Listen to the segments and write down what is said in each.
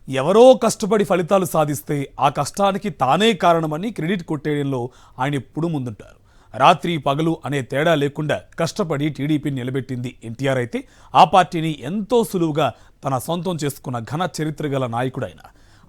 ఎవరో కష్టపడి ఫలితాలు సాధిస్తే ఆ కష్టానికి తానే కారణమని క్రెడిట్ కొట్టేయడంలో ఆయన ఎప్పుడూ ముందుంటారు. రాత్రి పగలు అనే తేడా లేకుండా కష్టపడి టీడీపీని నిలబెట్టింది ఎన్టీఆర్ అయితే ఆ పార్టీని ఎంతో సులువుగా తన సొంతం చేసుకున్న ఘన చరిత్ర గల నాయకుడైన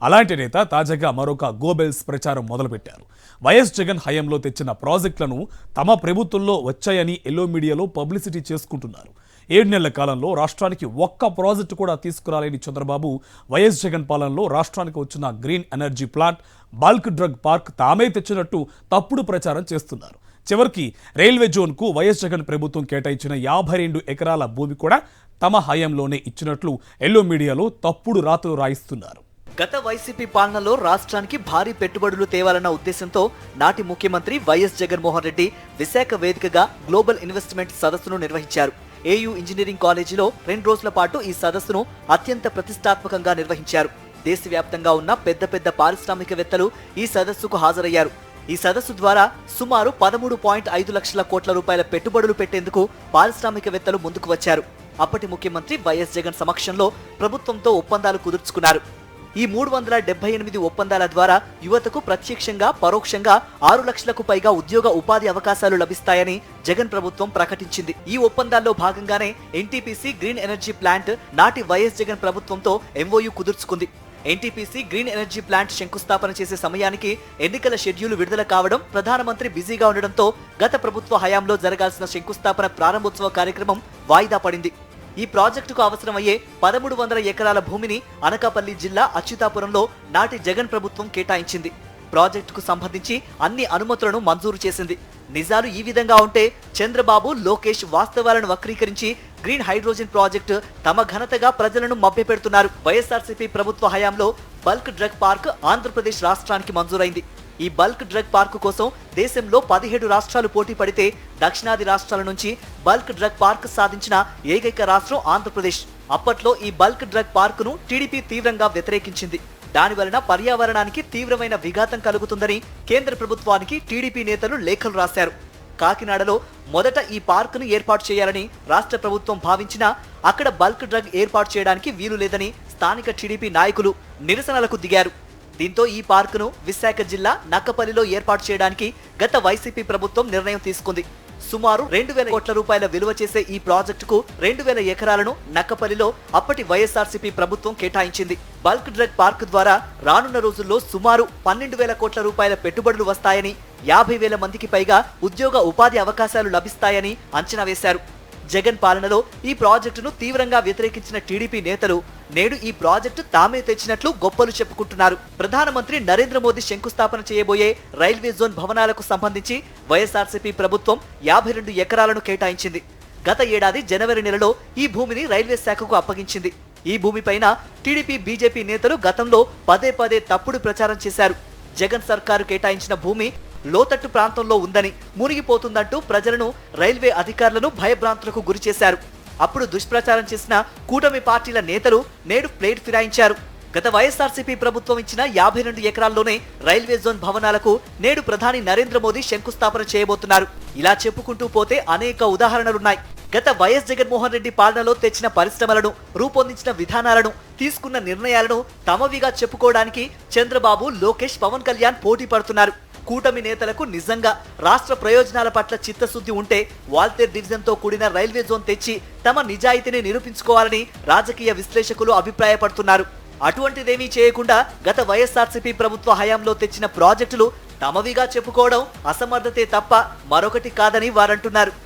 అలాంటి నేత తాజాగా మరొక గోబెల్స్ ప్రచారం మొదలుపెట్టారు. వైఎస్ జగన్ హయాంలో తెచ్చిన ప్రాజెక్టులను తమ ప్రభుత్వంలో వచ్చాయని ఎల్లో మీడియాలో పబ్లిసిటీ చేసుకుంటున్నారు. 7 నెలల కాలంలో రాష్ట్రానికి ఒక్క ప్రాజెక్టు కూడా తీసుకురాలేని చంద్రబాబు వైఎస్ జగన్ పాలనలో రాష్ట్రానికి వచ్చిన green energy plant, bulk drug park తామే తెచ్చినట్టు తప్పుడు ప్రచారం చేస్తున్నారు. చివరికి రైల్వే జోన్కు వైఎస్ జగన్ ప్రభుత్వం కేటాయించిన 52 ఎకరాల భూమి కూడా తమ హయాంలోనే ఇచ్చినట్లు ఎల్లో మీడియాలో తప్పుడు రాతలు రాయిస్తున్నారు. గత వైసీపీ పాలనలో రాష్ట్రానికి భారీ పెట్టుబడులు తేవాలన్న ఉద్దేశంతో నాటి ముఖ్యమంత్రి వైఎస్ జగన్మోహన్ రెడ్డి విశాఖ వేదికగా గ్లోబల్ ఇన్వెస్ట్మెంట్ సదస్సును నిర్వహించారు. ఏయూ ఇంజనీరింగ్ కాలేజీలో 2 రోజుల పాటు ఈ సదస్సును అత్యంత ప్రతిష్టాత్మకంగా నిర్వహించారు. దేశవ్యాప్తంగా ఉన్న పెద్ద పారిశ్రామికవేత్తలు ఈ సదస్సుకు హాజరయ్యారు. ఈ సదస్సు ద్వారా సుమారు 13.5 లక్షల కోట్ల రూపాయల పెట్టుబడులు పెట్టేందుకు పారిశ్రామికవేత్తలు ముందుకు వచ్చారు. అప్పటి ముఖ్యమంత్రి వైఎస్ జగన్ సమక్షంలో ప్రభుత్వంతో ఒప్పందాలు కుదుర్చుకున్నారు. ఈ 378 ఒప్పందాల ద్వారా యువతకు ప్రత్యక్షంగా పరోక్షంగా 6 లక్షలకు పైగా ఉద్యోగ ఉపాధి అవకాశాలు లభిస్తాయని జగన్ ప్రభుత్వం ప్రకటించింది. ఈ ఒప్పందాల్లో భాగంగానే ఎన్టీపీసీ గ్రీన్ ఎనర్జీ ప్లాంట్ నాటి వైఎస్ జగన్ ప్రభుత్వంతో ఎంఓయూ కుదుర్చుకుంది. ఎన్టీపీసీ గ్రీన్ ఎనర్జీ ప్లాంట్ శంకుస్థాపన చేసే సమయానికి ఎన్నికల షెడ్యూల్ విడుదల కావడం, ప్రధానమంత్రి బిజీగా ఉండడంతో గత ప్రభుత్వ హయాంలో జరగాల్సిన శంకుస్థాపన ప్రారంభోత్సవ కార్యక్రమం వాయిదా పడింది. ఈ ప్రాజెక్టుకు అవసరమయ్యే 1300 ఎకరాల భూమిని అనకాపల్లి జిల్లా అచ్యుతాపురంలో నాటి జగన్ ప్రభుత్వం కేటాయించింది. ప్రాజెక్టుకు సంబంధించి అన్ని అనుమతులను మంజూరు చేసింది. నిజాలు ఈ విధంగా ఉంటే చంద్రబాబు, లోకేష్ వాస్తవాలను వక్రీకరించి గ్రీన్ హైడ్రోజన్ ప్రాజెక్టు తమ ఘనతగా ప్రజలను మభ్యపెడుతున్నారు. వైఎస్ఆర్సీపీ ప్రభుత్వ హయాంలో బల్క్ డ్రగ్ పార్క్ ఆంధ్రప్రదేశ్ రాష్ట్రానికి మంజూరైంది. ఈ బల్క్ డ్రగ్ పార్క్ కోసం దేశంలో 17 రాష్ట్రాలు పోటీ పడితే దక్షిణాది రాష్ట్రాల నుంచి బల్క్ డ్రగ్ పార్క్ సాధించిన ఏకైక రాష్ట్రం ఆంధ్రప్రదేశ్. అప్పట్లో ఈ బల్క్ డ్రగ్ పార్కును టీడీపీ తీవ్రంగా వ్యతిరేకించింది. దాని వలన పర్యావరణానికి తీవ్రమైన విఘాతం కలుగుతుందని కేంద్ర ప్రభుత్వానికి టీడీపీ నేతలు లేఖలు రాశారు. కాకినాడలో మొదట ఈ పార్కును ఏర్పాటు చేయాలని రాష్ట్ర ప్రభుత్వం భావించినా అక్కడ బల్క్ డ్రగ్ ఏర్పాటు చేయడానికి వీలు లేదని స్థానిక టీడీపీ నాయకులు నిరసనలకు దిగారు. దీంతో ఈ పార్కును విశాఖ జిల్లా నక్కపల్లిలో ఏర్పాటు చేయడానికి గత వైసీపీ ప్రభుత్వం నిర్ణయం తీసుకుంది. సుమారు 2000 కోట్ల రూపాయల విలువ చేసే ఈ ప్రాజెక్టుకు 2000 ఎకరాలను నక్కపల్లిలో అప్పటి వైఎస్ఆర్సీపీ ప్రభుత్వం కేటాయించింది. బల్క్ డ్రగ్ పార్క్ ద్వారా రానున్న రోజుల్లో సుమారు 12,000 కోట్ల రూపాయల పెట్టుబడులు వస్తాయని, 50,000 మందికి పైగా ఉద్యోగ ఉపాధి అవకాశాలు లభిస్తాయని అంచనా వేశారు. జగన్ పాలనలో ఈ ప్రాజెక్టును తీవ్రంగా వ్యతిరేకించిన టీడీపీ నేతలు నేడు ఈ ప్రాజెక్టు తామే తెచ్చినట్లు గొప్పలు చెప్పుకుంటున్నారు. ప్రధానమంత్రి నరేంద్ర మోదీ శంకుస్థాపన చేయబోయే రైల్వే జోన్ భవనాలకు సంబంధించి వైఎస్ఆర్సీపీ ప్రభుత్వం 52 ఎకరాలను కేటాయించింది. గత ఏడాది జనవరి నెలలో ఈ భూమిని రైల్వే శాఖకు అప్పగించింది. ఈ భూమిపైన టీడీపీ, బీజేపీ నేతలు గతంలో పదే తప్పుడు ప్రచారం చేశారు. జగన్ సర్కారు కేటాయించిన భూమి లోతట్టు ప్రాంతంలో ఉందని, మునిగిపోతుందంటూ ప్రజలను, రైల్వే అధికారులను భయభ్రాంతులకు గురిచేశారు. అప్పుడు దుష్ప్రచారం చేసిన కూటమి పార్టీల నేతలు నేడు ప్లేట్ ఫిరాయించారు. గత వైఎస్ఆర్సీపీ ప్రభుత్వం ఇచ్చిన 52 ఎకరాల్లోనే రైల్వే జోన్ భవనాలకు నేడు ప్రధాని నరేంద్ర మోదీ శంకుస్థాపన చేయబోతున్నారు. ఇలా చెప్పుకుంటూ పోతే అనేక ఉదాహరణలున్నాయి. గత వైఎస్ జగన్మోహన్ రెడ్డి పాలనలో తెచ్చిన పరిశ్రమలను, రూపొందించిన విధానాలను, తీసుకున్న నిర్ణయాలను తమవిగా చెప్పుకోవడానికి చంద్రబాబు, లోకేష్, పవన్ కళ్యాణ్ పోటీ పడుతున్నారు. కూటమి నేతలకు నిజంగా రాష్ట్ర ప్రయోజనాల పట్ల చిత్తశుద్ధి ఉంటే వాల్తేర్ డివిజన్తో కూడిన రైల్వే జోన్ తెచ్చి తమ నిజాయితీని నిరూపించుకోవాలని రాజకీయ విశ్లేషకులు అభిప్రాయపడుతున్నారు. అటువంటిదేమీ చేయకుండా గత వైఎస్ఆర్సీపీ ప్రభుత్వ హయాంలో తెచ్చిన ప్రాజెక్టులు తమవిగా చెప్పుకోవడం అసమర్థతే తప్ప మరొకటి కాదని వారంటున్నారు.